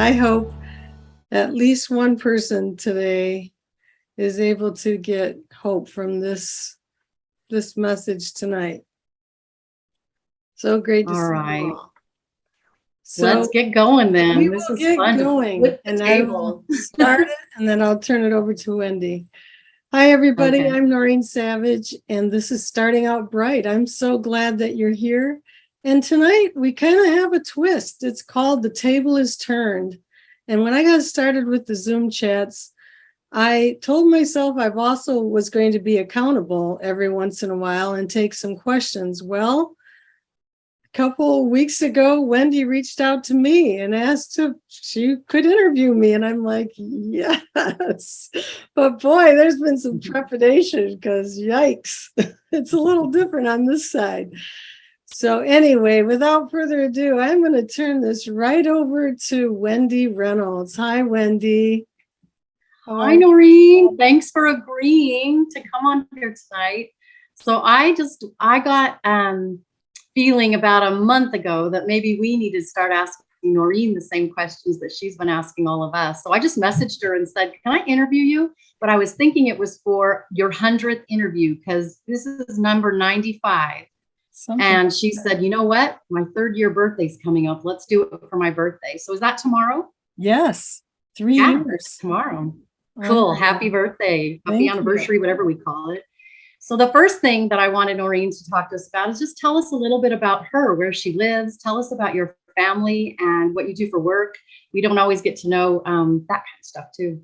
I hope at least one person today is able to get hope from this message tonight. So great to see you all. So let's get going then. This is fun. Going, and I will start it, and then I'll turn it over to Wendy. Hi, everybody. Okay. I'm Noreen Savage, and this is Starting Out Bright. I'm so glad that you're here. And tonight we kind of have a twist. It's called The Table is Turned. And when I got started with the Zoom chats, I told myself I also was going to be accountable every once in a while and take some questions. Well, a couple of weeks ago, Wendy reached out to me and asked if she could interview me. And I'm like, yes. But boy, there's been some trepidation because yikes, it's a little different on this side. So anyway, without further ado, I'm going to turn this right over to Wendy Reynolds. Hi, Wendy. Hi, Noreen. Thanks for agreeing to come on here tonight. So I got feeling about a month ago that maybe we need to start asking Noreen the same questions that she's been asking all of us. So I just messaged her and said, can I interview you? But I was thinking it was for your 100th interview because this is number 95. And she said, you know what? My 3rd year birthday's coming up. Let's do it for my birthday. So is that tomorrow? Yes. 3 years. Tomorrow. Cool. Happy birthday. Happy anniversary, whatever we call it. So the first thing that I wanted Noreen to talk to us about is just tell us a little bit about her, where she lives. Tell us about your family and what you do for work. We don't always get to know that kind of stuff too.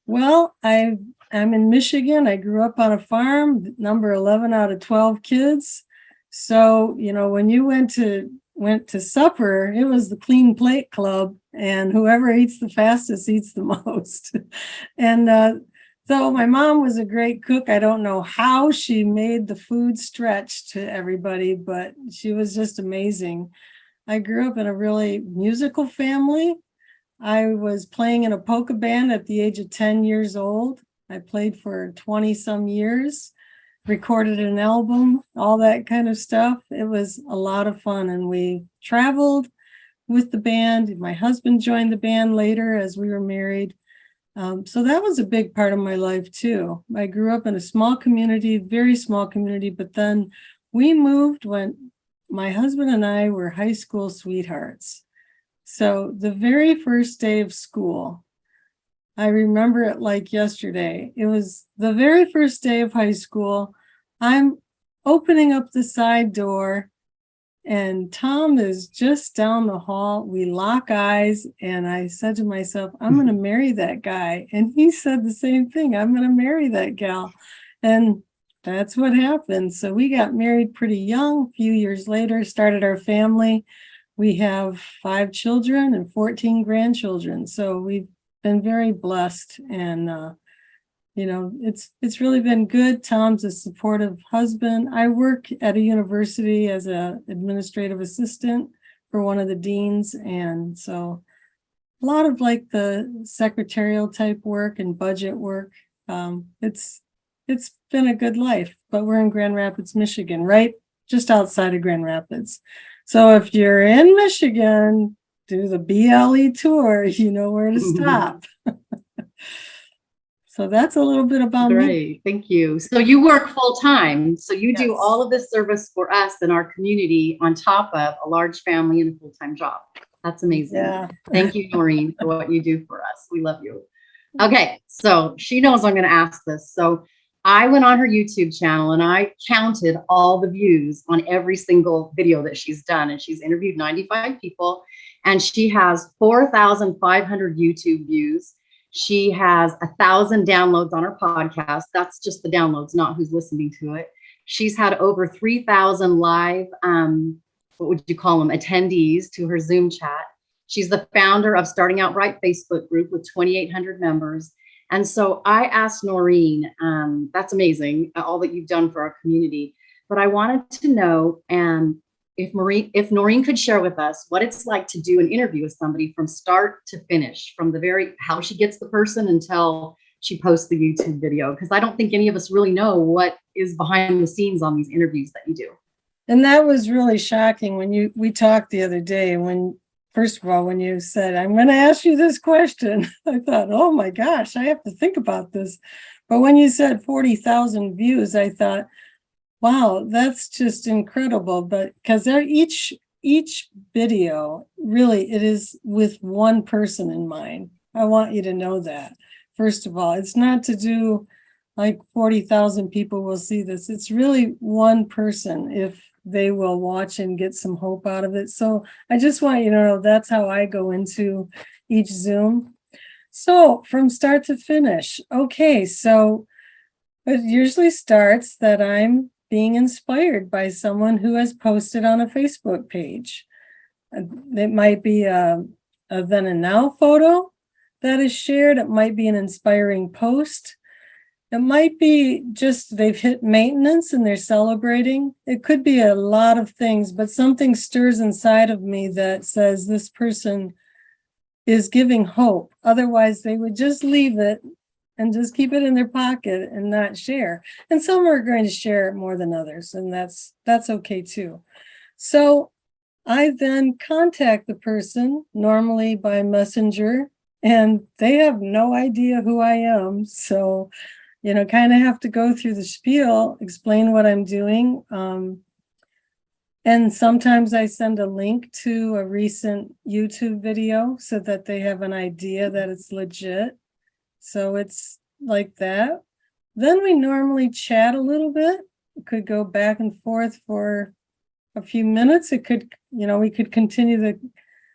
Well, I'm in Michigan. I grew up on a farm, number 11 out of 12 kids. So, you know, when you went to supper, it was the clean plate club, and whoever eats the fastest eats the most. And so my mom was a great cook. I don't know how she made the food stretch to everybody, but she was just amazing. I grew up in a really musical family. I was playing in a polka band at the age of 10 years old. I played for 20 some years. Recorded an album, all that kind of stuff. It was a lot of fun, and we traveled with the band. My husband joined the band later as we were married. So that was a big part of my life too. I grew up in a small community, very small community, but then we moved when my husband and I were high school sweethearts. So the very first day of school, I remember it like yesterday. It was the very first day of high school. I'm opening up the side door, and Tom is just down the hall. We lock eyes, and I said to myself, I'm going to marry that guy. And he said the same thing. I'm going to marry that gal. And that's what happened. So we got married pretty young. A few years later, started our family. We have 5 children and 14 grandchildren. So we've been very blessed, and you know, it's really been good. Tom's a supportive husband. I work at a university as an administrative assistant for one of the deans, and so a lot of like the secretarial type work and budget work. It's been a good life. But we're in Grand Rapids, Michigan, right just outside of Grand Rapids. So if you're in Michigan, do the BLE tour, you know where to stop. So that's a little bit about me. Thank you. So you work full time. So you do all of this service for us in our community on top of a large family and a full-time job. That's amazing. Yeah. Thank you, Noreen, for what you do for us. We love you. Okay, so she knows I'm going to ask this. So I went on her YouTube channel and I counted all the views on every single video that she's done. And she's interviewed 95 people, and she has 4,500 YouTube views. She has 1,000 downloads on her podcast. That's just the downloads, not who's listening to it. She's had over 3,000 live, what would you call them, attendees to her Zoom chat. She's the founder of Starting Out Bright Facebook group with 2,800 members. And so I asked Noreen, that's amazing, all that you've done for our community. But I wanted to know, if Noreen could share with us what it's like to do an interview with somebody from start to finish, from the very, how she gets the person until she posts the YouTube video, because I don't think any of us really know what is behind the scenes on these interviews that you do. And that was really shocking when we talked the other day, when first of all, when you said, I'm going to ask you this question, I thought, oh my gosh, I have to think about this. But when you said 40,000 views, I thought, wow, that's just incredible. But because each video, really, it is with one person in mind. I want you to know that. First of all, it's not to do like 40,000 people will see this. It's really one person if they will watch and get some hope out of it. So I just want you to know that's how I go into each Zoom. So from start to finish. Okay, so it usually starts that I'm being inspired by someone who has posted on a Facebook page. It might be a then and now photo that is shared. It might be an inspiring post. It might be just they've hit maintenance and they're celebrating. It could be a lot of things, but something stirs inside of me that says this person is giving hope. Otherwise, they would just leave it and just keep it in their pocket and not share. And some are going to share it more than others, and that's okay too. So I then contact the person, normally by messenger, and they have no idea who I am. So kind of have to go through the spiel, explain what I'm doing. And sometimes I send a link to a recent YouTube video so that they have an idea that it's legit. So it's like that. Then we normally chat a little bit. It could go back and forth for a few minutes. It could, we could continue the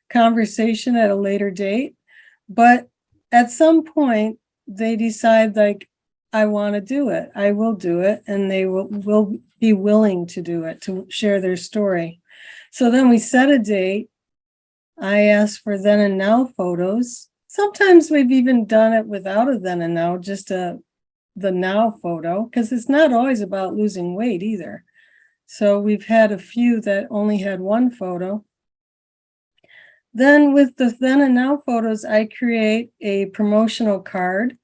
conversation at a later date. But at some point, they decide, like, I want to do it. I will do it. And they will be willing to do it, to share their story. So then we set a date. I ask for then and now photos. Sometimes we've even done it without a then and now, just the now photo, because it's not always about losing weight either. So we've had a few that only had one photo. Then with the then and now photos, I create a promotional card.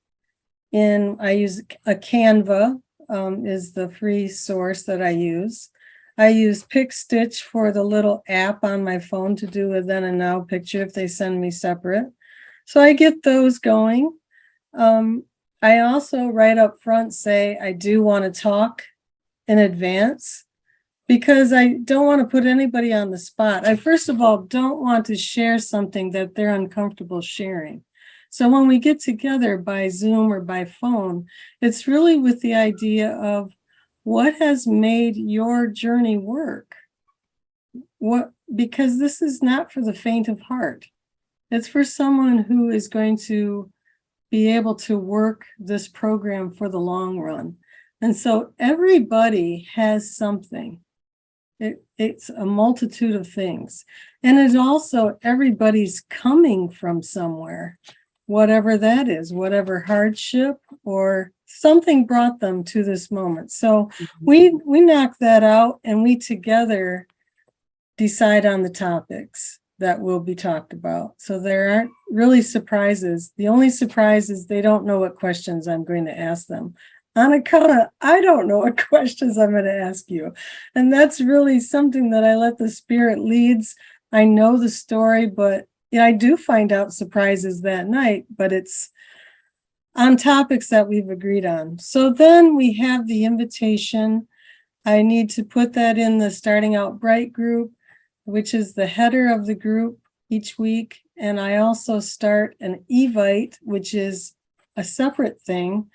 I use a Canva, is the free source that I use. I use PicStitch for the little app on my phone to do a then and now picture if they send me separate. So I get those going. I also right up front say I do want to talk in advance because I don't want to put anybody on the spot. I first of all don't want to share something that they're uncomfortable sharing. So when we get together by Zoom or by phone, it's really with the idea of what has made your journey work. Because this is not for the faint of heart. It's for someone who is going to be able to work this program for the long run. And so everybody has something. It's a multitude of things. And it's also everybody's coming from somewhere, whatever that is, whatever hardship or something brought them to this moment. So we knock that out and we together decide on the topics that will be talked about. So there aren't really surprises. The only surprise is they don't know what questions I'm going to ask them. On account of, I don't know what questions I'm going to ask you. And that's really something that I let the spirit leads. I know the story, but I do find out surprises that night, but it's on topics that we've agreed on. So then we have the invitation. I need to put that in the Starting Out Bright group, which is the header of the group each week. And I also start an Evite, which is a separate thing.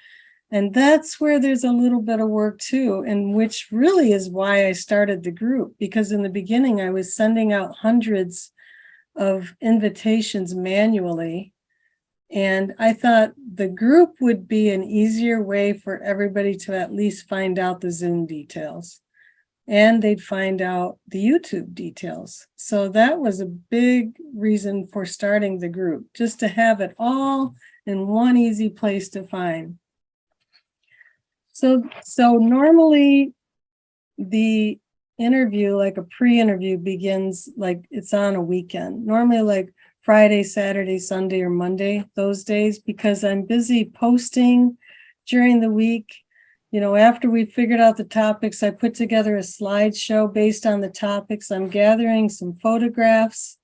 And that's where there's a little bit of work too, and which really is why I started the group, because in the beginning I was sending out hundreds of invitations manually. And I thought the group would be an easier way for everybody to at least find out the Zoom details. And they'd find out the YouTube details. So that was a big reason for starting the group, just to have it all in one easy place to find. So normally the interview, like a pre-interview, begins like it's on a weekend, normally like Friday, Saturday, Sunday, or Monday, those days, because I'm busy posting during the week. After we figured out the topics, I put together a slideshow based on the topics. I'm gathering some photographs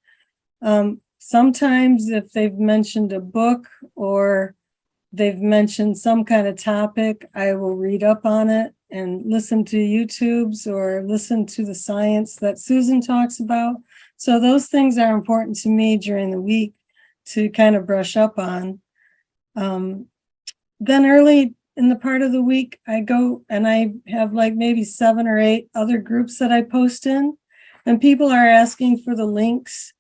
Sometimes if they've mentioned a book or they've mentioned some kind of topic, I will read up on it and listen to YouTubes or listen to the science that Susan talks about. So those things are important to me during the week to kind of brush up on. Then early in the part of the week, I go and I have like maybe 7 or 8 other groups that I post in, and people are asking for the links.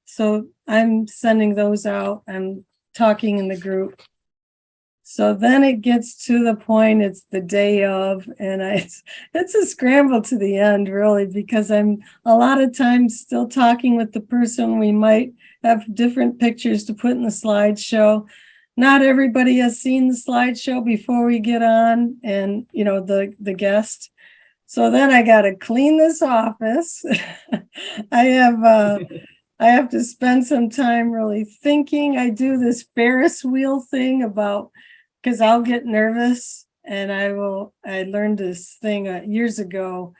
So I'm sending those out. I'm talking in the group. So then it gets to the point, it's the day of, and it's a scramble to the end, really, because I'm a lot of times still talking with the person. We might have different pictures to put in the slideshow. Not everybody has seen the slideshow before we get on, and the guest. So then I got to clean this office. I have to spend some time really thinking. I do this Ferris wheel thing because I'll get nervous, and I learned this thing years ago.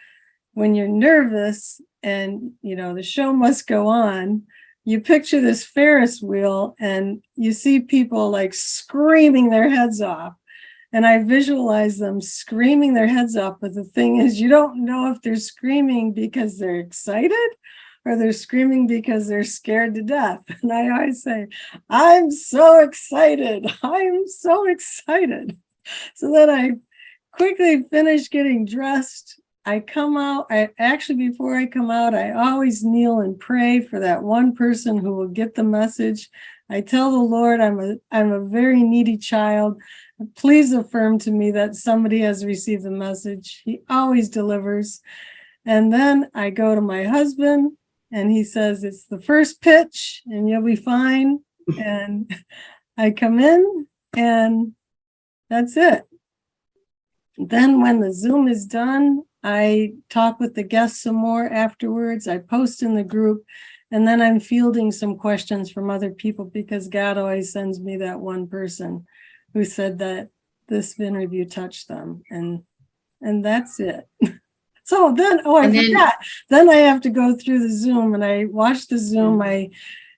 When you're nervous and the show must go on, you picture this Ferris wheel and you see people like screaming their heads off. And I visualize them screaming their heads off. But the thing is, you don't know if they're screaming because they're excited or they're screaming because they're scared to death. And I always say, I'm so excited. I'm so excited. So then I quickly finish getting dressed. I come out. Before I come out, I always kneel and pray for that one person who will get the message. I tell the Lord, I'm a very needy child. Please affirm to me that somebody has received the message. He always delivers. And then I go to my husband, and he says, it's the first pitch and you'll be fine. And I come in, and that's it. Then when the Zoom is done, I talk with the guests some more afterwards. I post in the group, and then I'm fielding some questions from other people because God always sends me that one person who said that this interview touched them. And that's it. So then, forgot. Then I have to go through the Zoom, and I watch the Zoom. I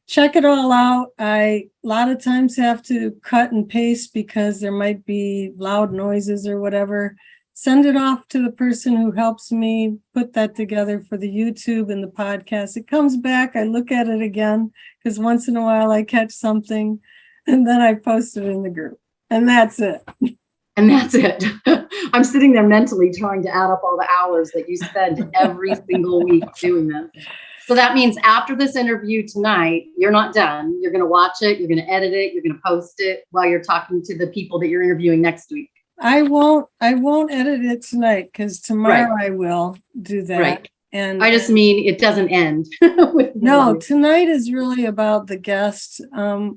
check it all out. I a lot of times have to cut and paste because there might be loud noises or whatever. Send it off to the person who helps me put that together for the YouTube and the podcast. It comes back. I look at it again because once in a while I catch something, and then I post it in the group. And that's it. And that's it. I'm sitting there mentally trying to add up all the hours that you spend every single week doing this. So that means after this interview tonight, you're not done. You're going to watch it. You're going to edit it. You're going to post it while you're talking to the people that you're interviewing next week. I won't edit it tonight because tomorrow I will do that. Right. And I just mean it doesn't end. No, tonight is really about the guests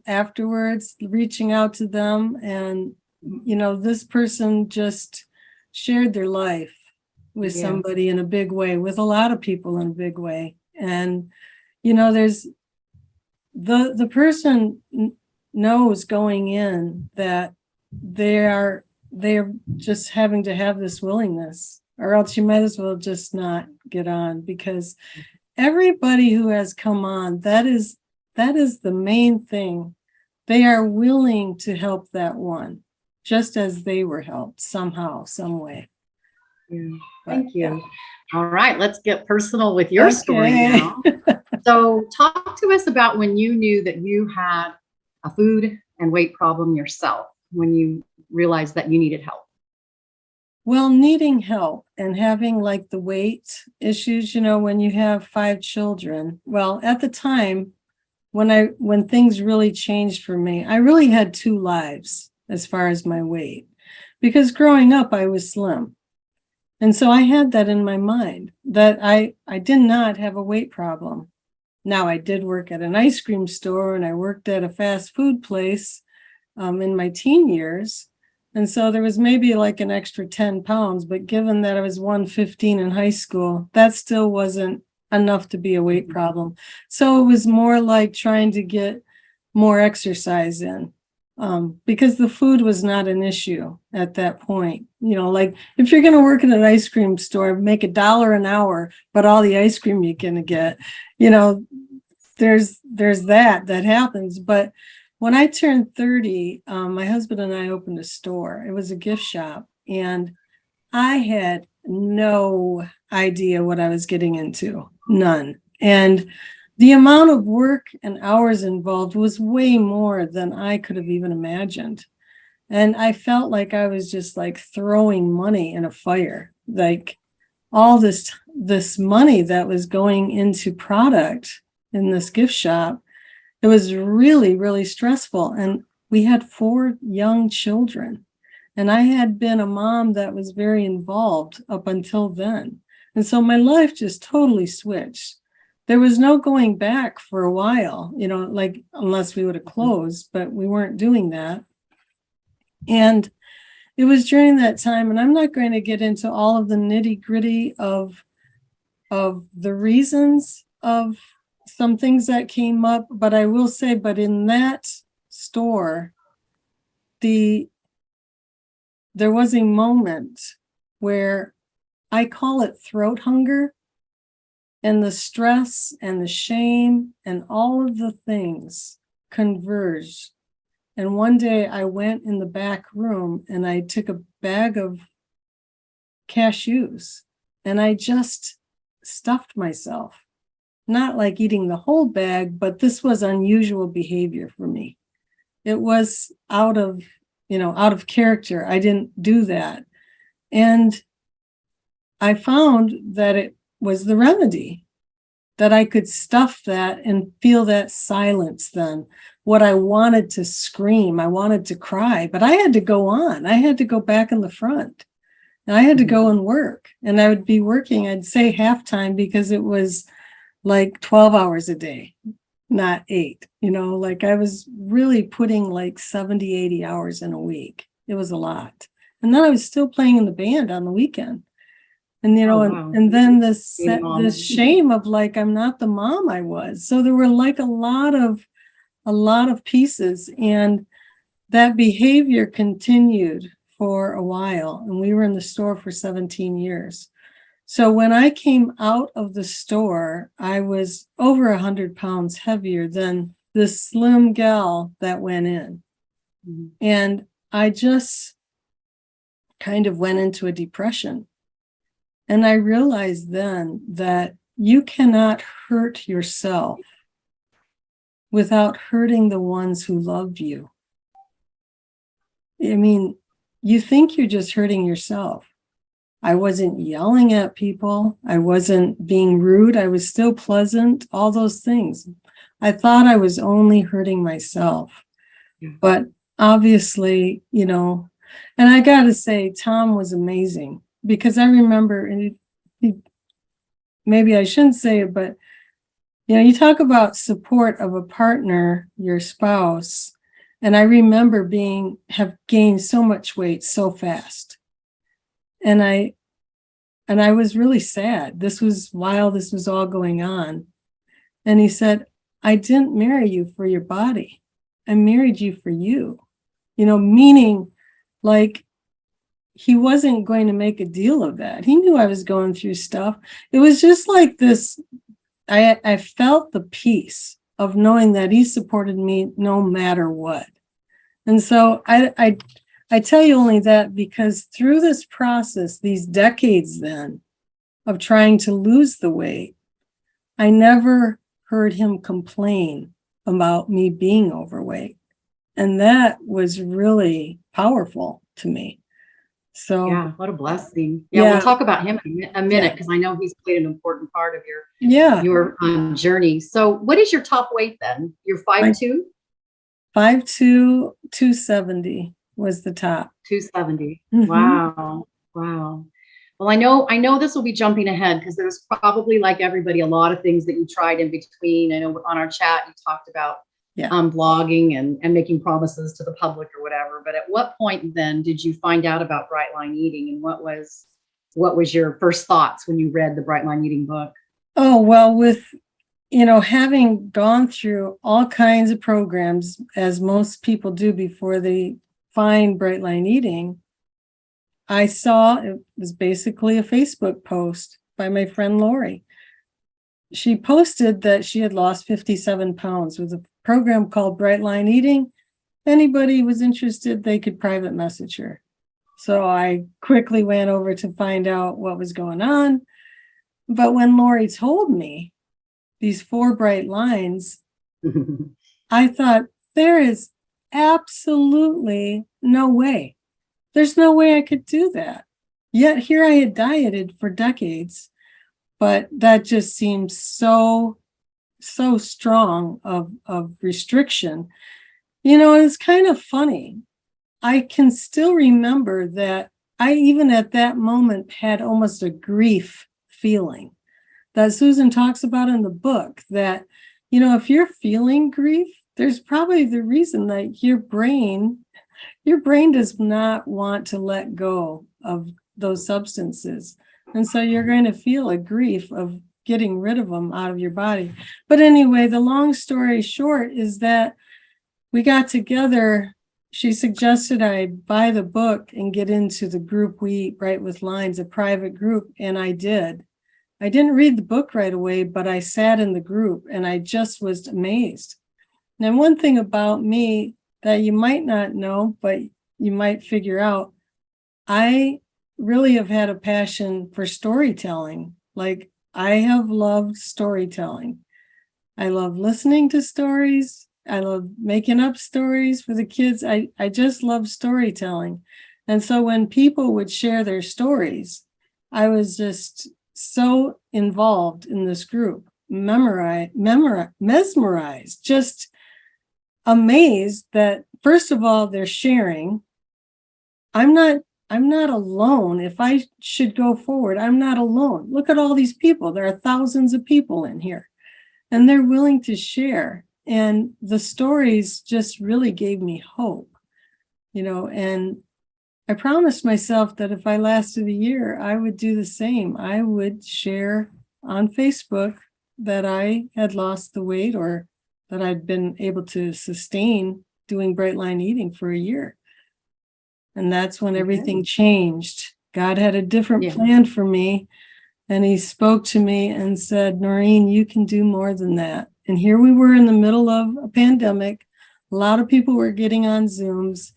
afterwards, reaching out to them. And, this person just shared their life with somebody in a big way, with a lot of people in a big way. And, there's the person knows going in that they're just having to have this willingness, or else you might as well just not get on, because everybody who has come on, that is the main thing. They are willing to help that one, just as they were helped somehow, some way. Thank you. All right, let's get personal with your story now. So talk to us about when you knew that you had a food and weight problem yourself, when you realized that you needed help. Well, needing help and having like the weight issues, when you have 5 children. Well, at the time when things really changed for me, I really had 2 lives as far as my weight, because growing up I was slim. And so I had that in my mind that I did not have a weight problem. Now, I did work at an ice cream store, and I worked at a fast food place in my teen years. And so there was maybe like an extra 10 pounds, but given that I was 115 in high school, that still wasn't enough to be a weight problem. So it was more like trying to get more exercise in, because the food was not an issue at that point. Like if you're going to work in an ice cream store, make $1 an hour, but all the ice cream you're going to get, there's that happens. But when I turned 30, my husband and I opened a store. It was a gift shop, and I had no idea what I was getting into, none. And the amount of work and hours involved was way more than I could have even imagined. And I felt like I was just like throwing money in a fire, like all this money that was going into product in this gift shop. It was really, really stressful. And we had 4 young children. And I had been a mom that was very involved up until then. And so my life just totally switched. There was no going back for a while, like unless we would have closed, but we weren't doing that. And it was during that time, and I'm not going to get into all of the nitty-gritty of the reasons of some things that came up, but I will say, but in that store, there was a moment where I call it throat hunger, and the stress and the shame and all of the things converged. And one day I went in the back room and I took a bag of cashews and I just stuffed myself. Not like eating the whole bag, but this was unusual behavior for me. It was out of character. I didn't do that. And I found that it was the remedy, that I could stuff that and feel that silence then. What I wanted to scream, I wanted to cry, but I had to go on. I had to go back in the front. And I had to go and work. And I would be working, I'd say halftime, because it was like 12 hours a day, not 8. Like I was really putting like 70, 80 hours in a week. It was a lot. And then I was still playing in the band on the weekend. And, wow. and then this shame of like, I'm not the mom I was. So there were like a lot of pieces, and that behavior continued for a while. And we were in the store for 17 years. So when I came out of the store, I was over 100 pounds heavier than the slim gal that went in. Mm-hmm. And I just kind of went into a depression. And I realized then that you cannot hurt yourself without hurting the ones who love you. I mean, you think you're just hurting yourself. I wasn't yelling at people. I wasn't being rude. I was still pleasant, all those things. I thought I was only hurting myself. But obviously, and I got to say, Tom was amazing, because I remember, and maybe I shouldn't say it, but, you talk about support of a partner, your spouse. And I remember have gained so much weight so fast. And I was really sad. This was while this was all going on. And he said, I didn't marry you for your body. I married you for you. Meaning like he wasn't going to make a deal of that. He knew I was going through stuff. It was just like this. I felt the peace of knowing that he supported me no matter what. And so I tell you only that because through this process, these decades then of trying to lose the weight, I never heard him complain about me being overweight. And that was really powerful to me. So yeah, what a blessing. Yeah, we'll talk about him in a minute, because I know he's played an important part of your journey. So what is your top weight then? You're 5'2"? 5'2", 270 was the top. 270. Mm-hmm. Wow. Well, I know this will be jumping ahead, because there's probably, like everybody, a lot of things that you tried in between. I know on our chat you talked about blogging and making promises to the public or whatever. But at what point then did you find out about Bright Line Eating, and what was your first thoughts when you read the Bright Line Eating book? Oh, well, with having gone through all kinds of programs, as most people do before they find Bright Line Eating, I saw it was basically a Facebook post by my friend Lori. she posted that she had lost 57 pounds with a program called Bright Line Eating. Anybody was interested, they could private message her. So I quickly went over to find out what was going on. But when Lori told me these 4 bright lines, I thought, there is absolutely no way. There's no way I could do that. Yet here I had dieted for decades, but that just seems so strong of restriction. It's kind of funny. I can still remember that I, even at that moment, had almost a grief feeling that Susan talks about in the book, that, if you're feeling grief, there's probably the reason that your brain does not want to let go of those substances. And so you're going to feel a grief of getting rid of them out of your body. But anyway, the long story short is that we got together. She suggested I buy the book and get into the group We Eat Right with Lines, a private group, and I did. I didn't read the book right away, but I sat in the group and I just was amazed. And one thing about me that you might not know, but you might figure out, I really have had a passion for storytelling. Like, I have loved storytelling. I love listening to stories. I love making up stories for the kids. I just love storytelling. And so when people would share their stories, I was just so involved in this group, mesmerized, just amazed that, first of all, they're sharing. I'm not alone. If I should go forward, I'm not alone. Look at all these people. There are thousands of people in here, and they're willing to share. And the stories just really gave me hope, and I promised myself that if I lasted a year, I would do the same. I would share on Facebook that I had lost the weight, or that I'd been able to sustain doing Bright Line Eating for a year. And that's when everything changed. God had a different plan for me. And he spoke to me and said, Noreen, you can do more than that. And here we were in the middle of a pandemic. A lot of people were getting on Zooms.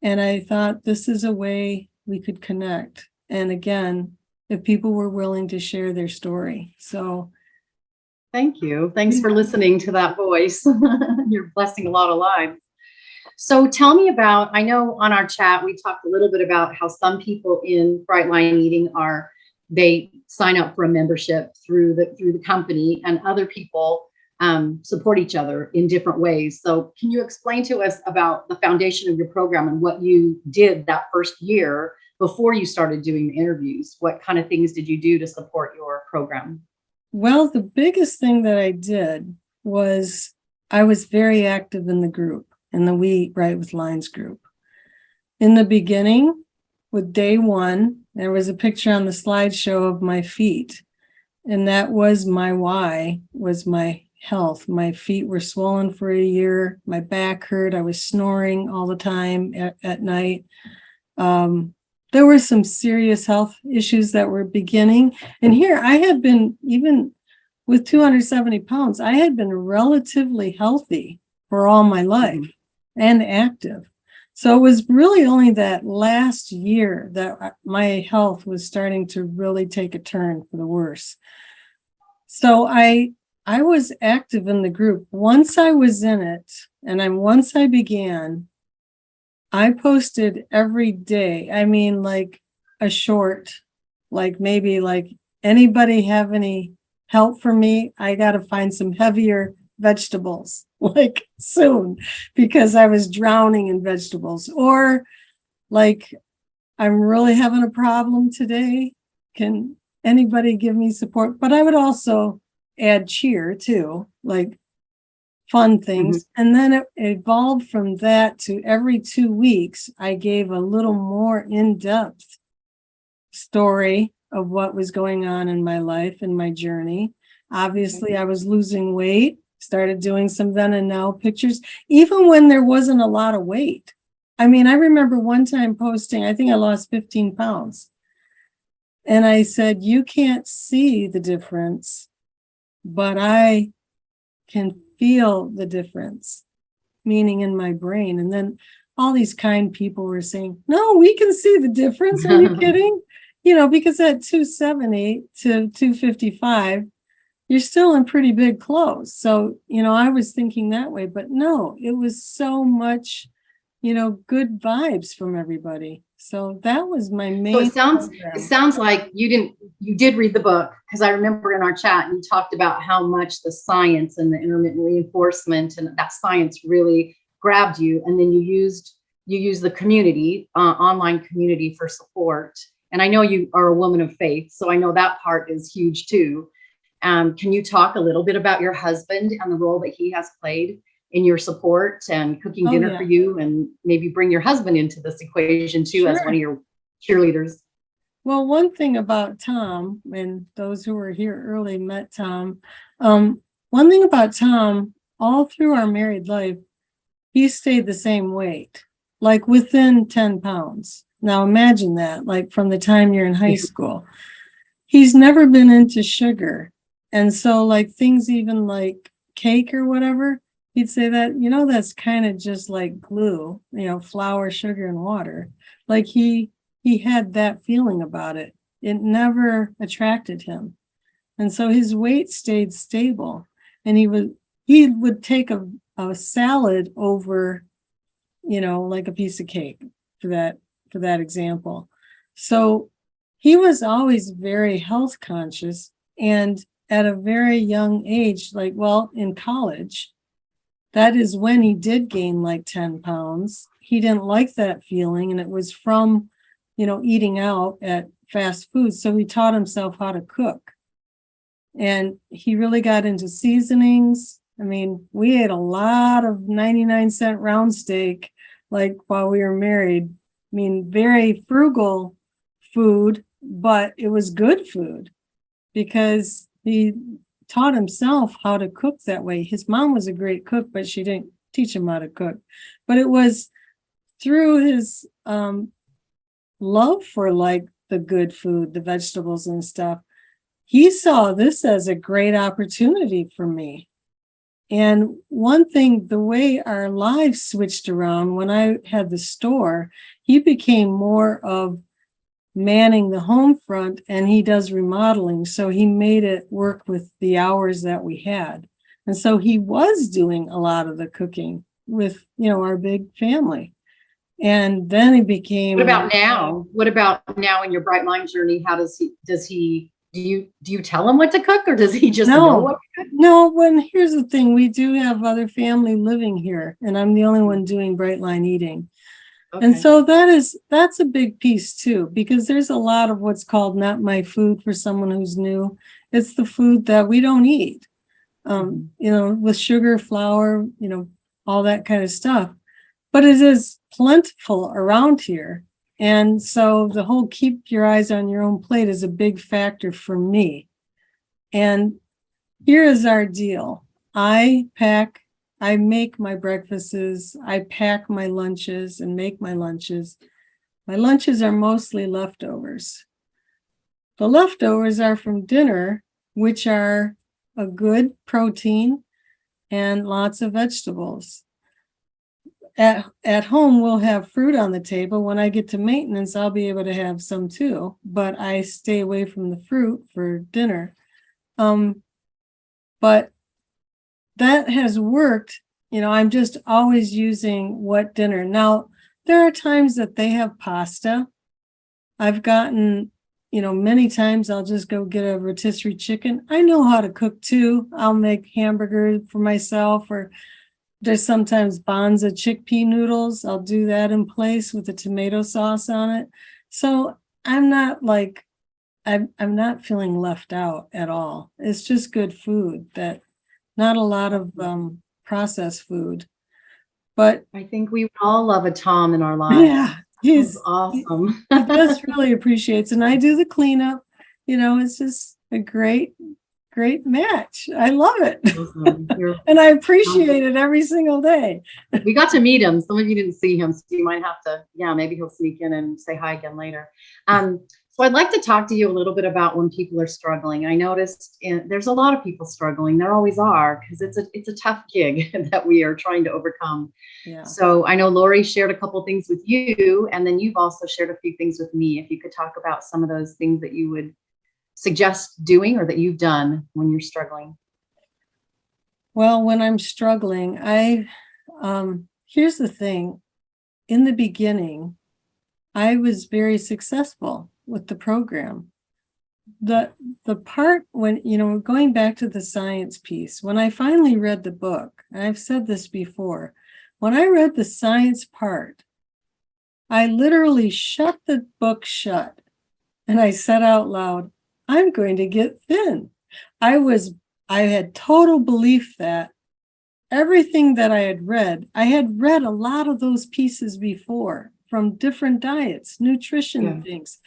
And I thought, this is a way we could connect. And again, if people were willing to share their story. So thank you. Thanks for listening to that voice. You're blessing a lot of lives. So tell me about, I know on our chat, we talked a little bit about how some people in Bright Line Eating they sign up for a membership through the company, and other people support each other in different ways. So can you explain to us about the foundation of your program and what you did that first year before you started doing the interviews? What kind of things did you do to support your program? Well, the biggest thing that I did was I was very active in the group, in the We Eat Right with Lines group. In the beginning, with day 1, there was a picture on the slideshow of my feet. And that was my why, was my health. My feet were swollen for a year. My back hurt. I was snoring all the time at night. There were some serious health issues that were beginning. And here I had been, even with 270 pounds, I had been relatively healthy for all my life and active. So it was really only that last year that my health was starting to really take a turn for the worse. So I was active in the group. Once I was in it, and once I began, I posted every day. I mean, like a short, like maybe like, anybody have any help for me? I got to find some heavier vegetables, like soon, because I was drowning in vegetables. Or like, I'm really having a problem today. Can anybody give me support? But I would also add cheer too, like fun things. And then it evolved from that to every 2 weeks, I gave a little more in-depth story of what was going on in my life and my journey. Obviously, I was losing weight, started doing some then and now pictures, even when there wasn't a lot of weight. I mean, I remember one time posting, I think I lost 15 pounds. And I said, you can't see the difference, but I can feel the difference, meaning in my brain. And then all these kind people were saying, no, we can see the difference. Are you kidding? You know, because at 270 to 255, you're still in pretty big clothes. So, you know, I was thinking that way, but no, it was so much, you know, good vibes from everybody. So that was my main So it program. sounds like you did read the book, because I remember in our chat you talked about how much the science and the intermittent reinforcement and that science really grabbed you, and then you used the community, online community, for support. And I know you are a woman of faith, so I know that part is huge too. Can you talk a little bit about your husband and the role that he has played in your support and cooking dinner for you, and maybe bring your husband into this equation too, as one of your cheerleaders? Well, one thing about Tom, and those who were here early met Tom, one thing about Tom, all through our married life, he stayed the same weight, like within 10 pounds. Now imagine that, like from the time you're in high school. He's never been into sugar. And so like things even like cake or whatever, he'd say that, you know, that's kind of just like glue, you know, flour, sugar, and water. Like he had that feeling about it. It never attracted him. And so his weight stayed stable. And he would take a salad over, you know, like a piece of cake, for that example. So he was always very health conscious, and at a very young age, like, well, in college, that is when he did gain like 10 pounds. He didn't like that feeling, and it was from, you know, eating out at fast food. So he taught himself how to cook, and he really got into seasonings. I mean, we ate a lot of 99-cent round steak, like while we were married. I mean, very frugal food, but it was good food because he taught himself how to cook that way. His mom was a great cook, but she didn't teach him how to cook. But it was through his love for like the good food, the vegetables and stuff. He saw this as a great opportunity for me. And one thing, the way our lives switched around when I had the store, he became more of manning the home front, and he does remodeling. So he made it work with the hours that we had. And so he was doing a lot of the cooking with, you know, our big family. And then he became. What about now? What about now in your Bright Mind journey? How does he, do you tell him what to cook, or does he just know what to cook? No, when here's the thing, we do have other family living here, and I'm the only one doing Bright Line eating. Okay. And so that's a big piece too, because there's a lot of what's called not my food for someone who's new. It's the food that we don't eat, you know, with sugar, flour, you know, all that kind of stuff. But it is plentiful around here. And so the whole keep your eyes on your own plate is a big factor for me. And here is our deal. I make my breakfasts, I pack my lunches and make my lunches. My lunches are mostly leftovers. The leftovers are from dinner, which are a good protein and lots of vegetables. At home, we'll have fruit on the table. When I get to maintenance, I'll be able to have some too, but I stay away from the fruit for dinner. But that has worked. You know, I'm just always using what dinner. Now, there are times that they have pasta. I've gotten, you know, many times I'll just go get a rotisserie chicken. I know how to cook too. I'll make hamburgers for myself, or there's sometimes Bonza chickpea noodles. I'll do that in place with the tomato sauce on it. So I'm not like, I'm not feeling left out at all. It's just good food, that not a lot of processed food. But I think we all love a Tom in our lives. yeah, he's awesome. He just really appreciates, and I do the cleanup. You know, it's just a great match. I love it. Awesome. And I appreciate it every single day. We got to meet him. Some of you didn't see him, so you might have to, maybe he'll sneak in and say hi again later. So I'd like to talk to you a little bit about when people are struggling. I noticed there's a lot of people struggling. There always are, because it's a tough gig that we are trying to overcome. Yeah. So I know Lori shared a couple things with you, and then you've also shared a few things with me. If you could talk about some of those things that you would suggest doing or that you've done when you're struggling. Well, when I'm struggling, here's the thing. In the beginning, I was very successful with the program. The part when, going back to the science piece, when I finally read the book, and I've said this before, when I read the science part, I literally shut the book shut and I said out loud, I'm going to get thin. I had total belief that everything that I had read a lot of those pieces before from different diets, nutrition things.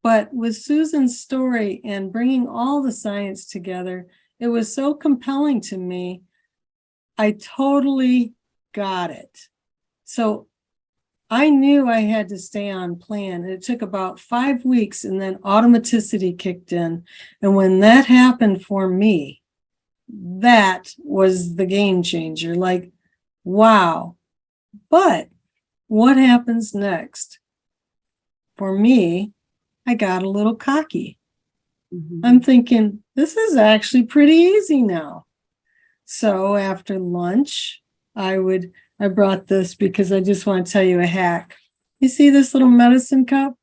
But with Susan's story and bringing all the science together, it was so compelling to me. I totally got it. So I knew I had to stay on plan. It took about 5 weeks, and then automaticity kicked in. And when that happened for me, that was the game changer. Like, wow. But what happens next? For me, I got a little cocky. I'm thinking, this is actually pretty easy now. So after lunch, I brought this because I just want to tell you a hack. You see this little medicine cup?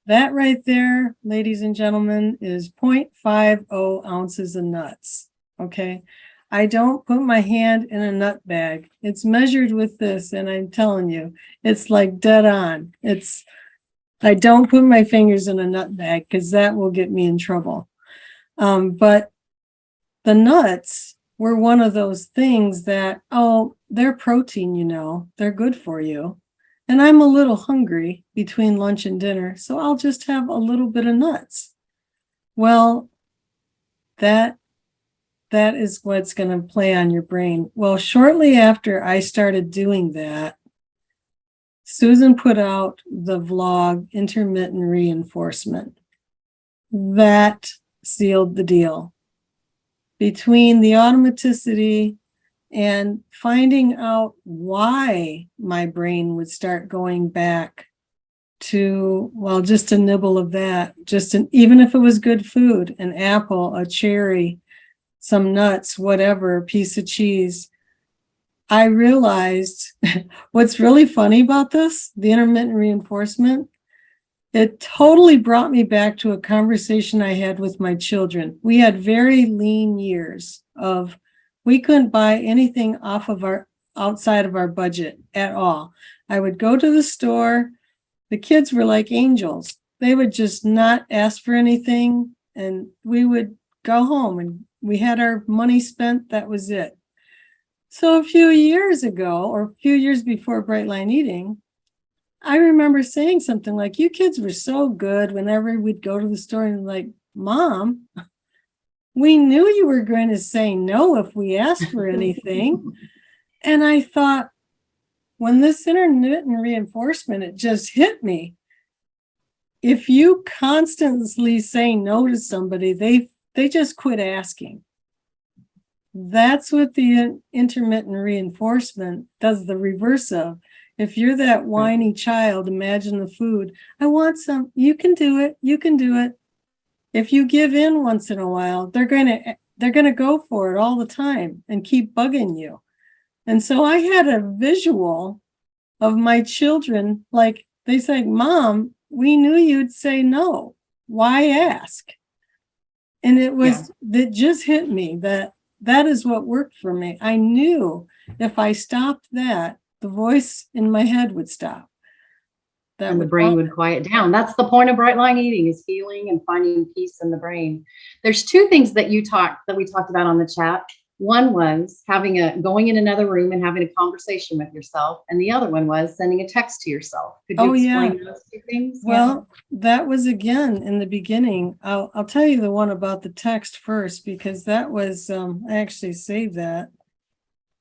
That right there, ladies and gentlemen, is 0.50 ounces of nuts. Okay. I don't put my hand in a nut bag. It's measured with this, and I'm telling you, it's like dead on. I don't put my fingers in a nut bag because that will get me in trouble. But the nuts were one of those things that, they're protein, they're good for you. And I'm a little hungry between lunch and dinner, so I'll just have a little bit of nuts. Well, that is what's going to play on your brain. Well, shortly after I started doing that, Susan put out the vlog, Intermittent Reinforcement. That sealed the deal. Between the automaticity and finding out why my brain would start going back to, well, just a nibble of that, even if it was good food, an apple, a cherry, some nuts, whatever, a piece of cheese. I realized what's really funny about this, the intermittent reinforcement, it totally brought me back to a conversation I had with my children. We had very lean years we couldn't buy anything outside of our budget at all. I would go to the store. The kids were like angels. They would just not ask for anything, and we would go home and we had our money spent. That was it. So a few years ago, or a few years before Bright Line Eating, I remember saying something like, you kids were so good whenever we'd go to the store, and like, Mom, we knew you were going to say no if we asked for anything. And I thought, when this intermittent reinforcement, it just hit me. If you constantly say no to somebody, they just quit asking. That's what the intermittent reinforcement does the reverse of. If you're that whiny child, imagine the food. I want some. You can do it. You can do it. If you give in once in a while, they're gonna go for it all the time and keep bugging you. And so I had a visual of my children, like they say, Mom, we knew you'd say no. Why ask? And it just hit me that is what worked for me. I knew if I stopped that, the voice in my head would stop. And the brain would quiet down. That's the point of Bright Line Eating, is healing and finding peace in the brain. There's two things that we talked about on the chat. One was going in another room and having a conversation with yourself. And the other one was sending a text to yourself. Could you explain those two things? Well, that was again in the beginning. I'll tell you the one about the text first, because that was, I actually saved that.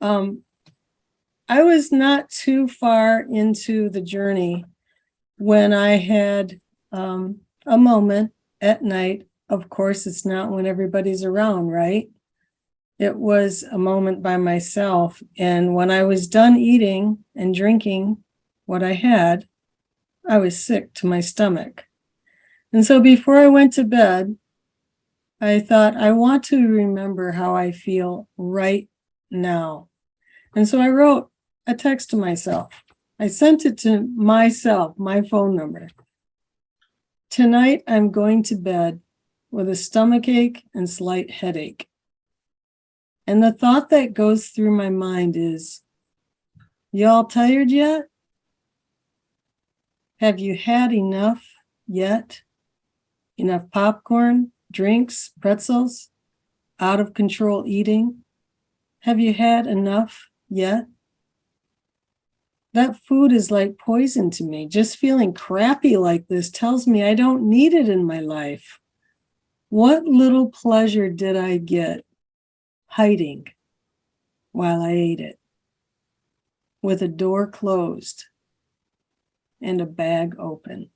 I was not too far into the journey when I had a moment at night. Of course, it's not when everybody's around, right? It was a moment by myself. And when I was done eating and drinking what I had, I was sick to my stomach. And so before I went to bed, I thought, I want to remember how I feel right now. And so I wrote a text to myself. I sent it to myself, my phone number. Tonight, I'm going to bed with a stomach ache and slight headache. And the thought that goes through my mind is, y'all tired yet? Have you had enough yet? Enough popcorn, drinks, pretzels, out of control eating? Have you had enough yet? That food is like poison to me. Just feeling crappy like this tells me I don't need it in my life. What little pleasure did I get hiding while I ate it, with a door closed and a bag open?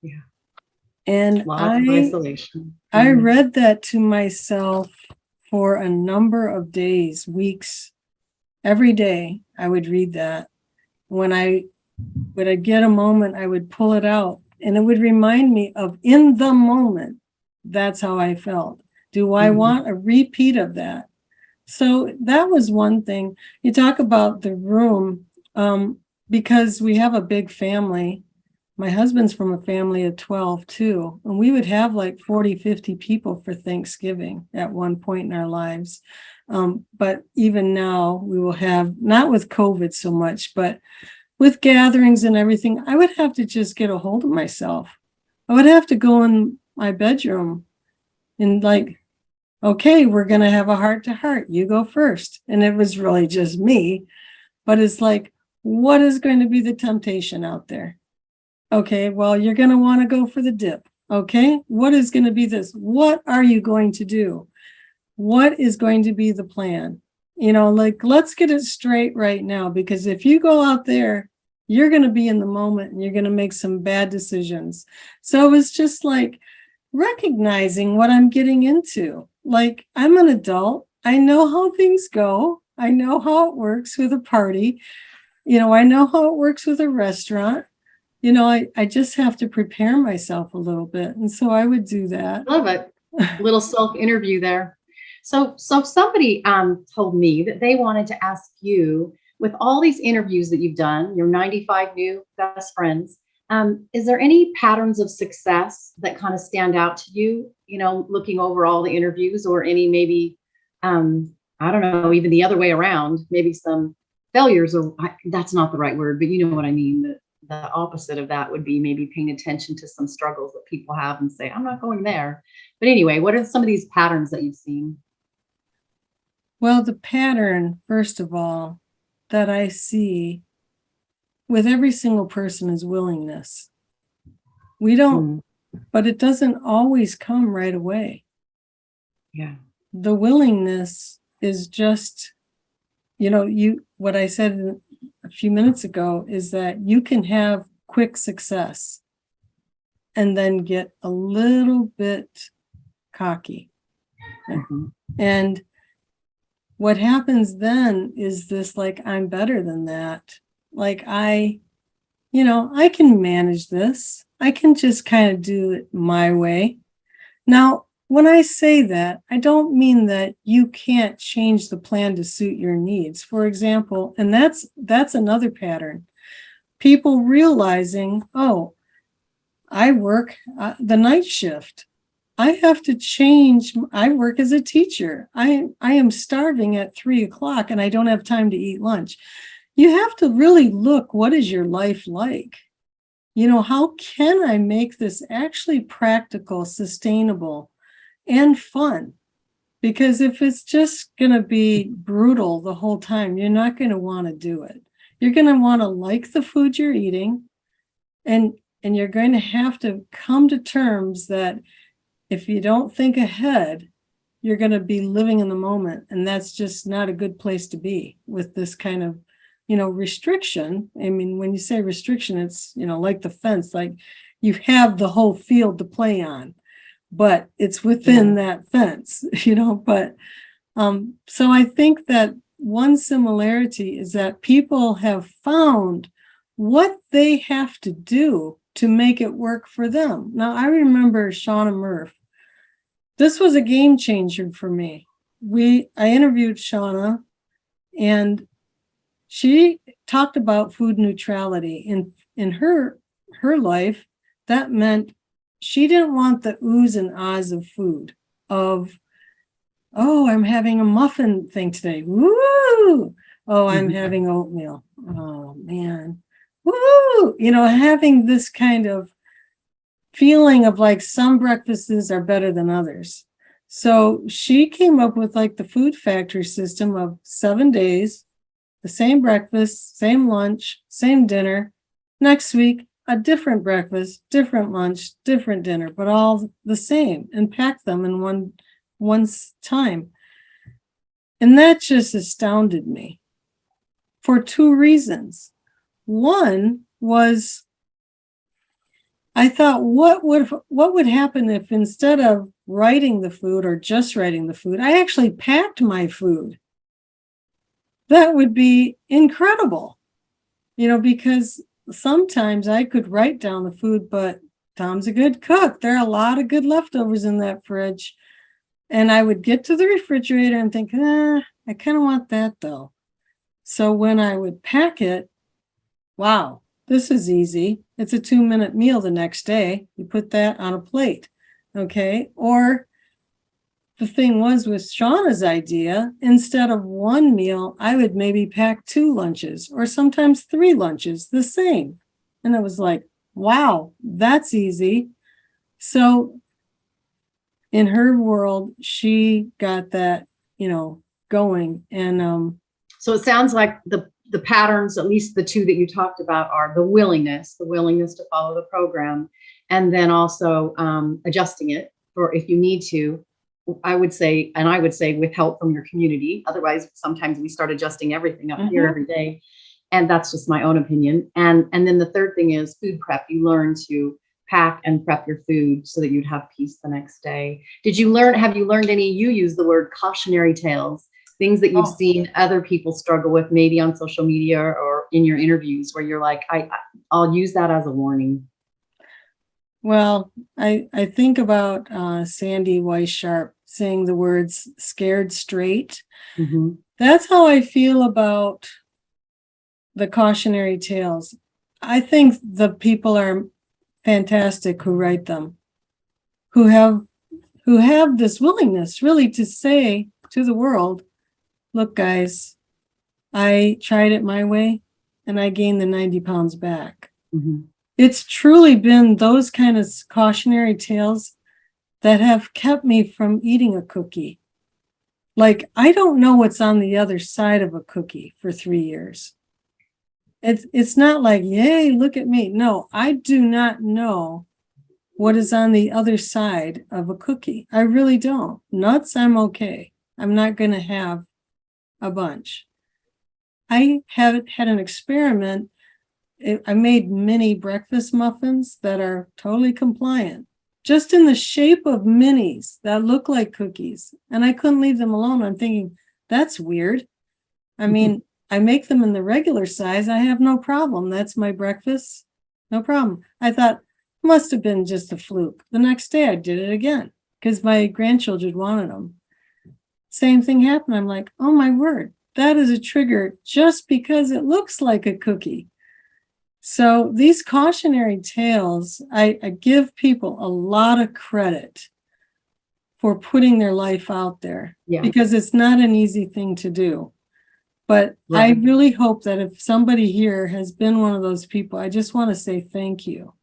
Yeah. And Lots of isolation. I read that to myself for a number of days, weeks. Every day I would read that. When I would get a moment, I would pull it out, and it would remind me of in the moment. That's how I felt. Do I want a repeat of that? So that was one thing. You talk about the room, because we have a big family. My husband's from a family of 12 too, and we would have like 40, 50 people for Thanksgiving at one point in our lives. But even now we will have, not with COVID so much, but with gatherings and everything, I would have to just get a hold of myself. I would have to go in my bedroom and like, okay, we're going to have a heart to heart. You go first. And it was really just me. But it's like, what is going to be the temptation out there? Okay, well, you're going to want to go for the dip. Okay, what is going to be this? What are you going to do? What is going to be the plan? You know, like, let's get it straight right now, because if you go out there, you're going to be in the moment and you're going to make some bad decisions. So it's just like recognizing what I'm getting into. Like, I'm an adult. I know how things go. I know how it works with a party. You know, I know how it works with a restaurant. You know, I just have to prepare myself a little bit. And so I would do that. Love it. Little self-interview there. So somebody told me that they wanted to ask you, with all these interviews that you've done, your 95 new best friends, is there any patterns of success that kind of stand out to you, you know, looking over all the interviews, or any maybe, I don't know, even the other way around, maybe some failures, or that's not the right word, but you know what I mean? The opposite of that would be maybe paying attention to some struggles that people have and say, I'm not going there. But anyway, what are some of these patterns that you've seen? Well, the pattern, first of all, that I see with every single person is willingness. We don't, but it doesn't always come right away. Yeah. The willingness is just, you know, what I said a few minutes ago is that you can have quick success and then get a little bit cocky. And what happens then is this, like, I'm better than that. Like, I can manage this. I can just kind of do it my way. Now, when I say that, I don't mean that you can't change the plan to suit your needs. For example, and that's another pattern. People realizing, oh, I work the night shift. I have to change. I work as a teacher. I am starving at 3:00 and I don't have time to eat lunch. You have to really look, what is your life like? You know, how can I make this actually practical, sustainable, and fun? Because if it's just going to be brutal the whole time, you're not going to want to do it. You're going to want to like the food you're eating, and you're going to have to come to terms that if you don't think ahead, you're going to be living in the moment. And that's just not a good place to be with this kind of, you know, restriction. I mean, when you say restriction, it's, you know, like the fence, like you have the whole field to play on, but it's within that fence, but so I think that one similarity is that people have found what they have to do to make it work for them. Now, I remember Shauna Murph. This was a game changer for me. I interviewed Shauna, and she talked about food neutrality. In her life, that meant she didn't want the oohs and ahs of food, of, oh, I'm having a muffin thing today. Woo! Oh, I'm having oatmeal. Oh, man. Woo! Having this kind of feeling of like some breakfasts are better than others. So she came up with like the food factory system of 7 days, the same breakfast, same lunch, same dinner. Next week, a different breakfast, different lunch, different dinner, but all the same, and pack them in one time. And that just astounded me for 2 reasons. One was, I thought, what would happen if instead of writing the food or just writing the food, I actually packed my food? That would be incredible, because sometimes I could write down the food, but Tom's a good cook. There are a lot of good leftovers in that fridge. And I would get to the refrigerator and think, I kind of want that though. So when I would pack it, wow, this is easy. It's a 2-minute meal the next day. You put that on a plate, okay? Or the thing was with Shauna's idea, instead of 1 meal, I would maybe pack 2 lunches or sometimes 3 lunches, the same. And it was like, wow, that's easy. So in her world, she got that, going. And so it sounds like the patterns, at least the 2 that you talked about, are the willingness to follow the program, and then also adjusting it for if you need to. I would say with help from your community. Otherwise, sometimes we start adjusting everything up here every day. And that's just my own opinion. And then the third thing is food prep. You learn to pack and prep your food so that you'd have peace the next day. Have you learned any, you use the word cautionary tales, things that you've seen other people struggle with, maybe on social media or in your interviews, where you're like, I'll use that as a warning? Well, I think about Sandy Weissharp saying the words scared straight. That's how I feel about the cautionary tales. I think the people are fantastic who write them, who have this willingness really to say to the world, look, guys, I tried it my way and I gained the 90 pounds back. It's truly been those kind of cautionary tales that have kept me from eating a cookie. Like, I don't know what's on the other side of a cookie for 3 years. It's not like, yay, look at me. No, I do not know what is on the other side of a cookie. I really don't. Nuts, I'm okay. I'm not going to have a bunch. I have had an experiment. I made mini breakfast muffins that are totally compliant, just in the shape of minis that look like cookies. And I couldn't leave them alone. I'm thinking, that's weird. I mean, I make them in the regular size. I have no problem. That's my breakfast. No problem. I thought, must have been just a fluke. The next day I did it again because my grandchildren wanted them. Same thing happened. I'm like, oh my word, that is a trigger just because it looks like a cookie. So these cautionary tales, I give people a lot of credit for putting their life out there because it's not an easy thing to do. But I really hope that if somebody here has been one of those people, I just want to say thank you,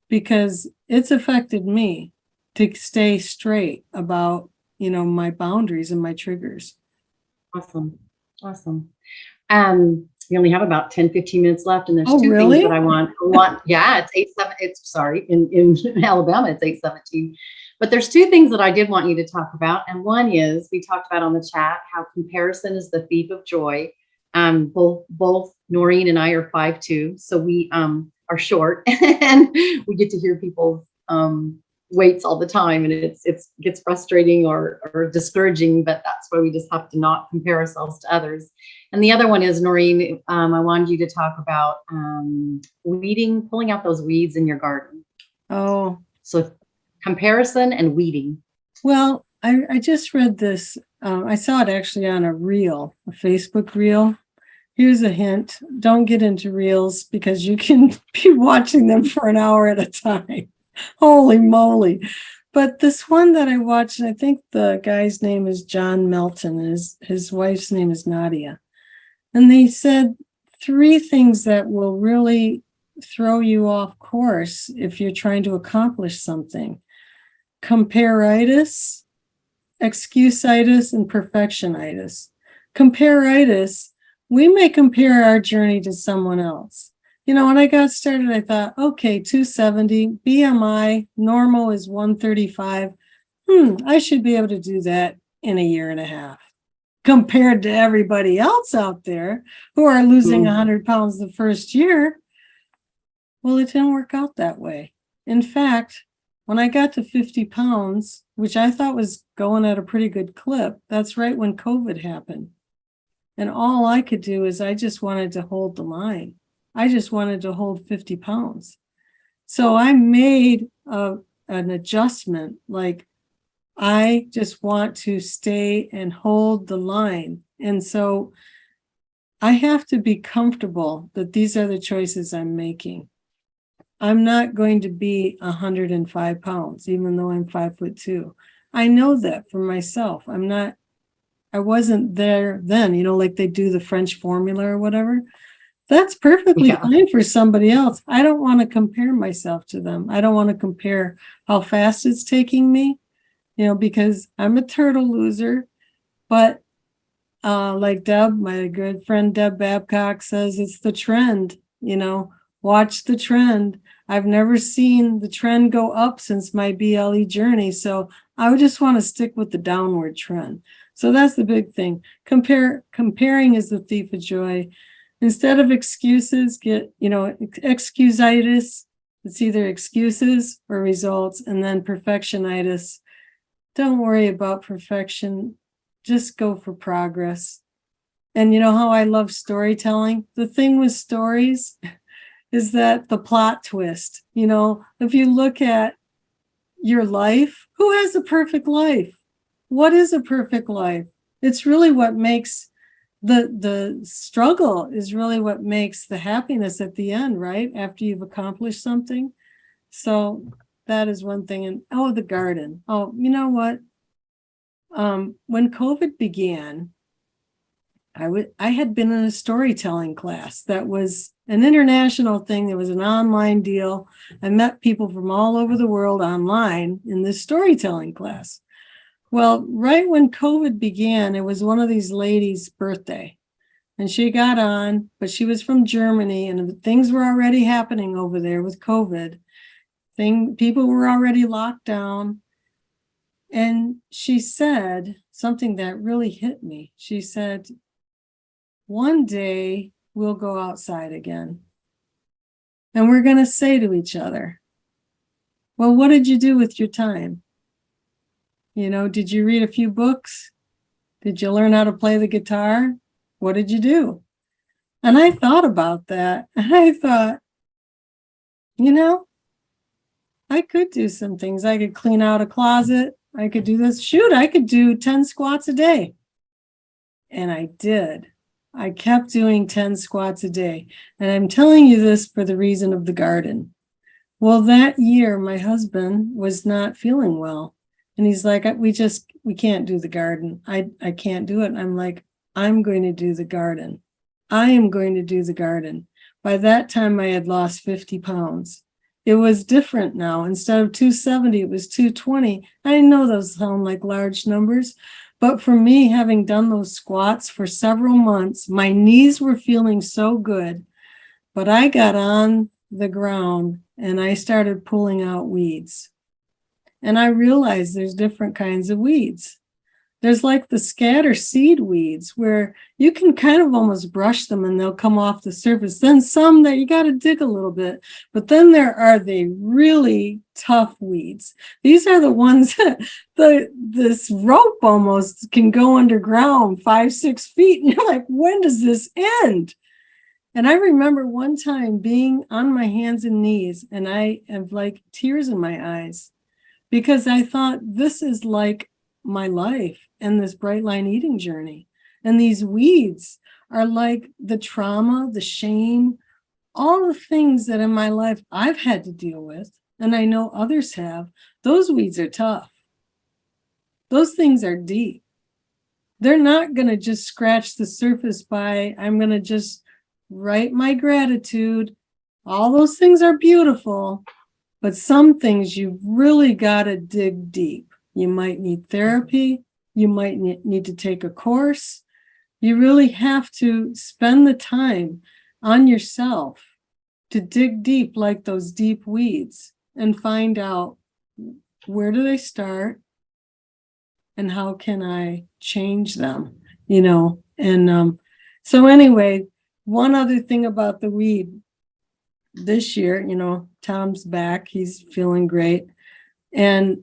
because it's affected me to stay straight about, my boundaries and my triggers. Awesome. We only have about 10, 15 minutes left, and there's 2 things that I want. Yeah, in Alabama, it's 8:17. But there's 2 things that I did want you to talk about. And one is, we talked about on the chat how comparison is the thief of joy. Both Noreen and I are 5'2", so we are short, and we get to hear people's waits all the time, and it gets frustrating or discouraging, but that's why we just have to not compare ourselves to others. And the other one is, Noreen, I wanted you to talk about weeding, pulling out those weeds in your garden. Oh, so comparison and weeding. Well, I just read this. I saw it actually on a reel, a Facebook reel. Here's a hint. Don't get into reels because you can be watching them for an hour at a time. Holy moly. But this one that I watched, and I think the guy's name is John Melton, and his wife's name is Nadia. And they said 3 things that will really throw you off course if you're trying to accomplish something. Comparaitis, excuseitis, and perfectionitis. Comparaitis, we may compare our journey to someone else. You know, when I got started, I thought, okay, 270, BMI, normal is 135. I should be able to do that in a year and a half. Compared to everybody else out there who are losing 100 pounds the first year, well, it didn't work out that way. In fact, when I got to 50 pounds, which I thought was going at a pretty good clip, that's right when COVID happened. And all I could do is I just wanted to hold the line. I just wanted to hold 50 pounds. So I made an adjustment, like I just want to stay and hold the line. And so I have to be comfortable that these are the choices I'm making. I'm not going to be 105 pounds, even though I'm 5'2". I know that for myself. I wasn't there then, you know, like they do the French formula or whatever. That's perfectly fine for somebody else. I don't want to compare myself to them. I don't want to compare how fast it's taking me, you know, because I'm a turtle loser. But like Deb, my good friend Deb Babcock says, it's the trend, you know, watch the trend. I've never seen the trend go up since my BLE journey. So I would just want to stick with the downward trend. So that's the big thing. Comparing is the thief of joy. Instead of excuses, get, you know, excuseitis. It's either excuses or results. And then perfectionitis. Don't worry about perfection. Just go for progress. And you know how I love storytelling? The thing with stories is that the plot twist, you know, if you look at your life, who has a perfect life? What is a perfect life? It's really what makes the struggle is really what makes the happiness at the end, right? After you've accomplished something. So that is one thing. And the garden. Oh, you know what? When COVID began, I had been in a storytelling class that was an international thing. There was an online deal. I met people from all over the world online in this storytelling class. Well, right when COVID began, it was one of these ladies' birthday. And she got on, but she was from Germany, and things were already happening over there with COVID. People were already locked down. And she said something that really hit me. She said, one day we'll go outside again. And we're going to say to each other, well, what did you do with your time? You know, did you read a few books? Did you learn how to play the guitar? What did you do? And I thought about that. And I thought, you know, I could do some things. I could clean out a closet. I could do this. Shoot, I could do 10 squats a day. And I did. I kept doing 10 squats a day. And I'm telling you this for the reason of the garden. Well, that year, my husband was not feeling well. And he's like, we can't do the garden. I can't do it. I'm like, I'm going to do the garden. I am going to do the garden. By that time, I had lost 50 pounds. It was different now. Instead of 270, it was 220. I know those sound like large numbers, but for me, having done those squats for several months, my knees were feeling so good, but I got on the ground and I started pulling out weeds. And I realized there's different kinds of weeds. There's like the scatter seed weeds where you can kind of almost brush them and they'll come off the surface. Then some that you got to dig a little bit. But then there are the really tough weeds. These are the ones that this rope almost can go underground 5-6 feet. And you're like, when does this end? And I remember one time being on my hands and knees and I have like tears in my eyes because I thought this is like my life and this bright line eating journey. And these weeds are like the trauma, the shame, all the things that in my life I've had to deal with, and I know others have. Those weeds are tough. Those things are deep. They're not going to just scratch the surface by, I'm going to just write my gratitude. All those things are beautiful, but some things you've really got to dig deep. You might need therapy. You might need to take a course. You really have to spend the time on yourself to dig deep like those deep weeds and find out where do they start and how can I change them, And so anyway, one other thing about the weed this year, Tom's back, he's feeling great. And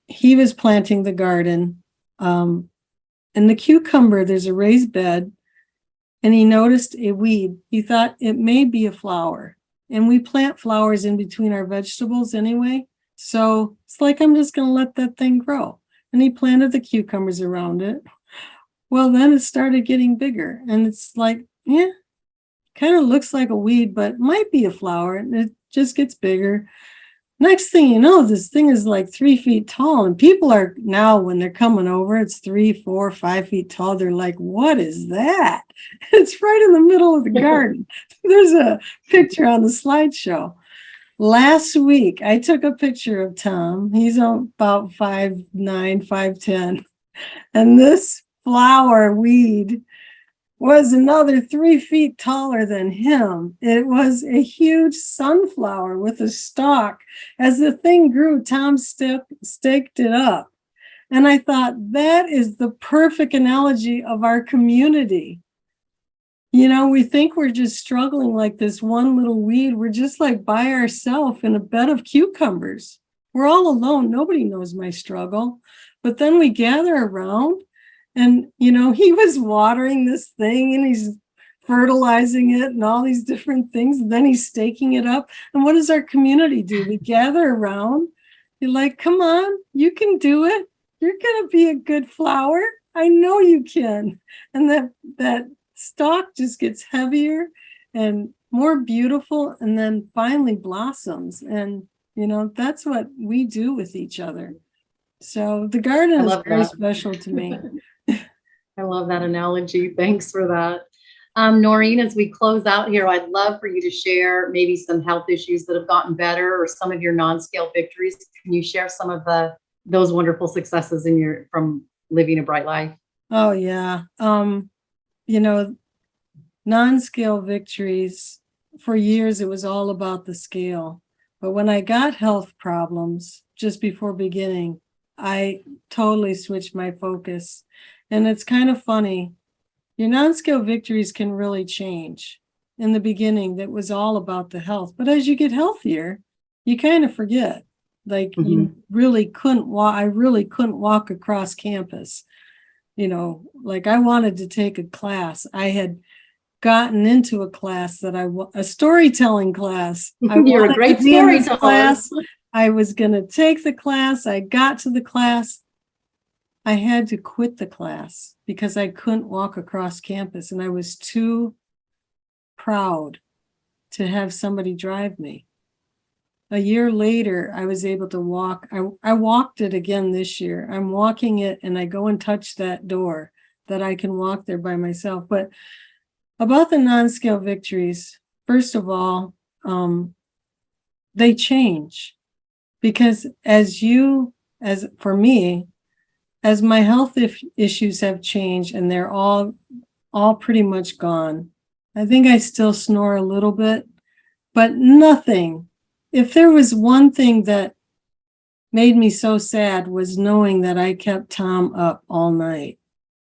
he was planting the garden. And the cucumber, there's a raised bed, and he noticed a weed. He thought it may be a flower. And we plant flowers in between our vegetables anyway. So it's like, I'm just going to let that thing grow. And he planted the cucumbers around it. Well, then it started getting bigger. And it's like, yeah, kind of looks like a weed, but might be a flower. And it just gets bigger. Next thing you know, this thing is like 3 feet tall. And people are now, when they're coming over, it's 3, 4, 5 feet tall. They're like, what is that? It's right in the middle of the garden. There's a picture on the slideshow. Last week, I took a picture of Tom. He's about 5'9", 5'10". And this flower weed was another 3 feet taller than him. It was a huge sunflower with a stalk. As the thing grew, Tom staked it up. And I thought, that is the perfect analogy of our community. We think we're just struggling like this one little weed. We're just like by ourselves in a bed of cucumbers. We're all alone. Nobody knows my struggle. But then we gather around. And, he was watering this thing and he's fertilizing it and all these different things. And then he's staking it up. And what does our community do? We gather around. You're like, come on, you can do it. You're going to be a good flower. I know you can. And that stalk just gets heavier and more beautiful and then finally blossoms. And, that's what we do with each other. So the garden is very special to me. I love that analogy. Thanks for that. Noreen, as we close out here, I'd love for you to share maybe some health issues that have gotten better or some of your non-scale victories. Can you share some of those wonderful successes from living a bright life? Oh, yeah. Non-scale victories, for years, it was all about the scale. But when I got health problems just before beginning, I totally switched my focus. And it's kind of funny. Your non-scale victories can really change. In the beginning, that was all about the health. But as you get healthier, you kind of forget. Like you really couldn't walk. I really couldn't walk across campus. Like I wanted to take a class. I had gotten into a class a storytelling class. You're a great storyteller. I was going to take the class. I got to the class. I had to quit the class because I couldn't walk across campus and I was too proud to have somebody drive me. A year later, I was able to walk. I walked it again this year. I'm walking it and I go and touch that door that I can walk there by myself. But about the non-scale victories, first of all, they change because as for me, as my health issues have changed and they're all pretty much gone. I think I still snore a little bit, but nothing. If there was one thing that made me so sad was knowing that I kept Tom up all night.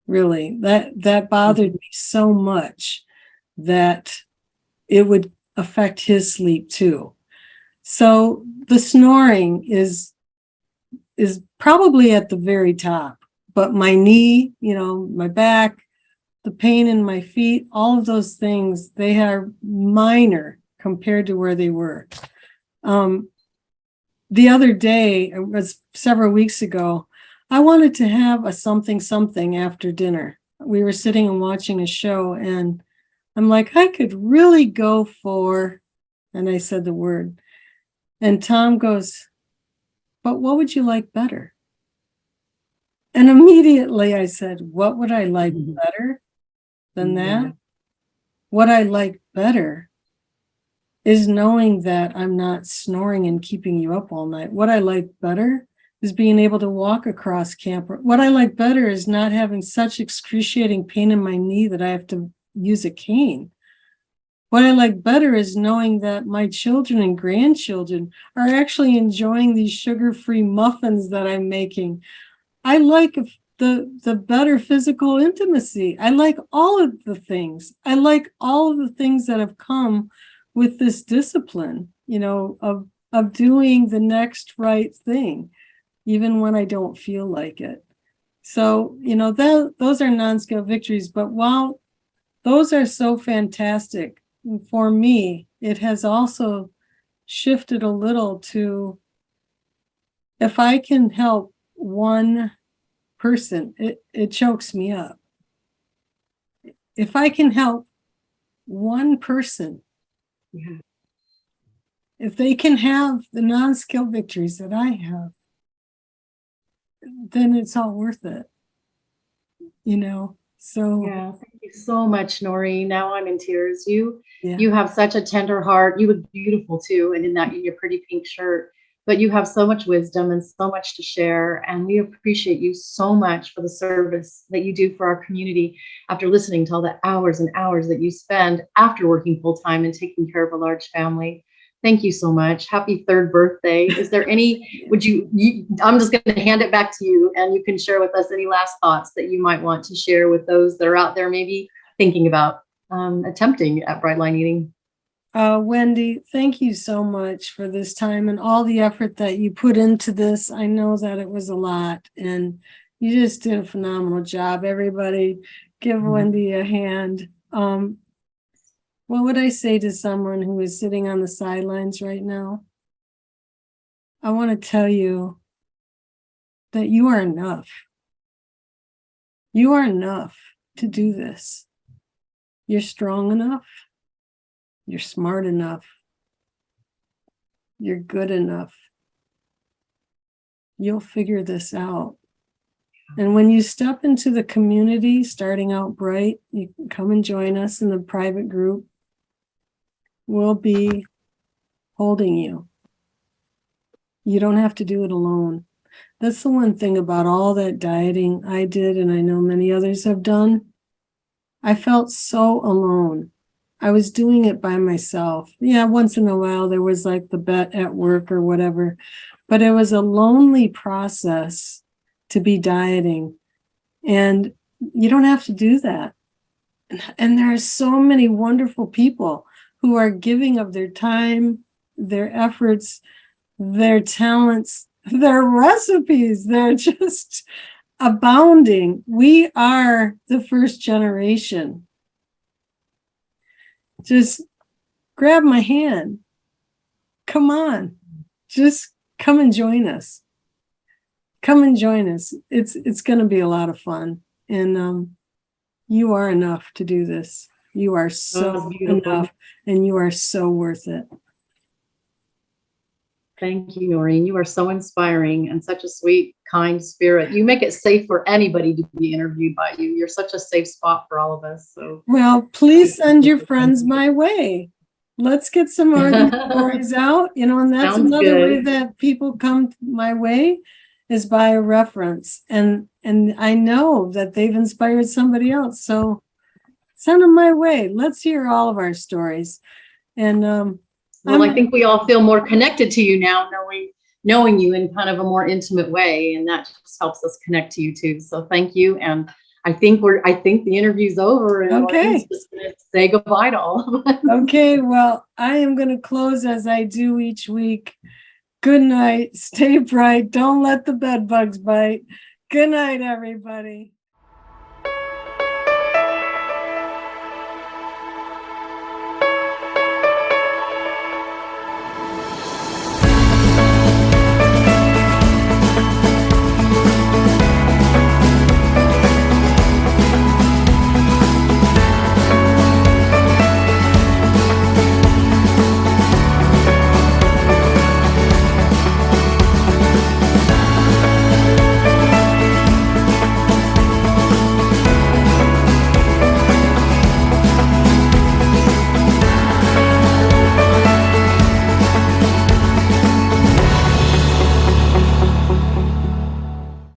Really, that bothered me so much that it would affect his sleep too. So the snoring is probably at the very top, but my knee, my back, the pain in my feet, all of those things, they are minor compared to where they were. The other day, it was several weeks ago, I wanted to have a something after dinner. We were sitting and watching a show, and I'm like, I could really go for, and I said the word, and Tom goes, but what would you like better? And immediately I said, what would I like better than that? What I like better is knowing that I'm not snoring and keeping you up all night. What I like better is being able to walk across camp. What I like better is not having such excruciating pain in my knee that I have to use a cane. What I like better is knowing that my children and grandchildren are actually enjoying these sugar-free muffins that I'm making. I like the better physical intimacy. I like all of the things. I like all of the things that have come with this discipline, of doing the next right thing, even when I don't feel like it. So, those are non-scale victories. But while those are so fantastic, for me, it has also shifted a little to, if I can help one person, it chokes me up. If I can help one person, if they can have the non-scale victories that I have, then it's all worth it, so. Yeah, thank you so much, Noreen. Now I'm in tears. You Yeah. have such a tender heart. You look beautiful too, and in your pretty pink shirt. But you have so much wisdom and so much to share, and we appreciate you so much for the service that you do for our community after listening to all the hours and hours that you spend after working full time and taking care of a large family. Thank you so much. Happy third birthday. Is there any, I'm just going to hand it back to you, and you can share with us any last thoughts that you might want to share with those that are out there maybe thinking about attempting at bright line eating. Wendy, thank you so much for this time and all the effort that you put into this. I know that it was a lot, and you just did a phenomenal job. Everybody, give Wendy a hand. What would I say to someone who is sitting on the sidelines right now? I want to tell you that you are enough. You are enough to do this. You're strong enough. You're smart enough. You're good enough. You'll figure this out. And when you step into the community, starting out bright, you can come and join us in the private group. We'll be holding you. You don't have to do it alone. That's the one thing about all that dieting I did, and I know many others have done. I felt so alone. I was doing it by myself. Yeah, once in a while there was like the bet at work or whatever, but it was a lonely process to be dieting. And you don't have to do that. And there are so many wonderful people who are giving of their time, their efforts, their talents, their recipes. They're just abounding. We are the first generation. Just grab my hand. Come on. Just come and join us. Come and join us. It's going to be a lot of fun. And you are enough to do this. You are so enough, and you are so worth it. Thank you, Noreen. You are so inspiring and such a sweet, kind spirit. You make it safe for anybody to be interviewed by you. You're such a safe spot for all of us. So, well, please send your friends my way. Let's get some more of these stories out, and that's Sounds another way good. that people come my way, is by a reference. And I know that they've inspired somebody else. So send them my way. Let's hear all of our stories. And well, I think we all feel more connected to you now, knowing knowing you in kind of a more intimate way, and that just helps us connect to you too. So thank you. And I think the interview's over, and Noreen's just going to say goodbye to all of us. Okay, well, I am going to close as I do each week. Good night. Stay bright. Don't let the bed bugs bite. Good night, everybody.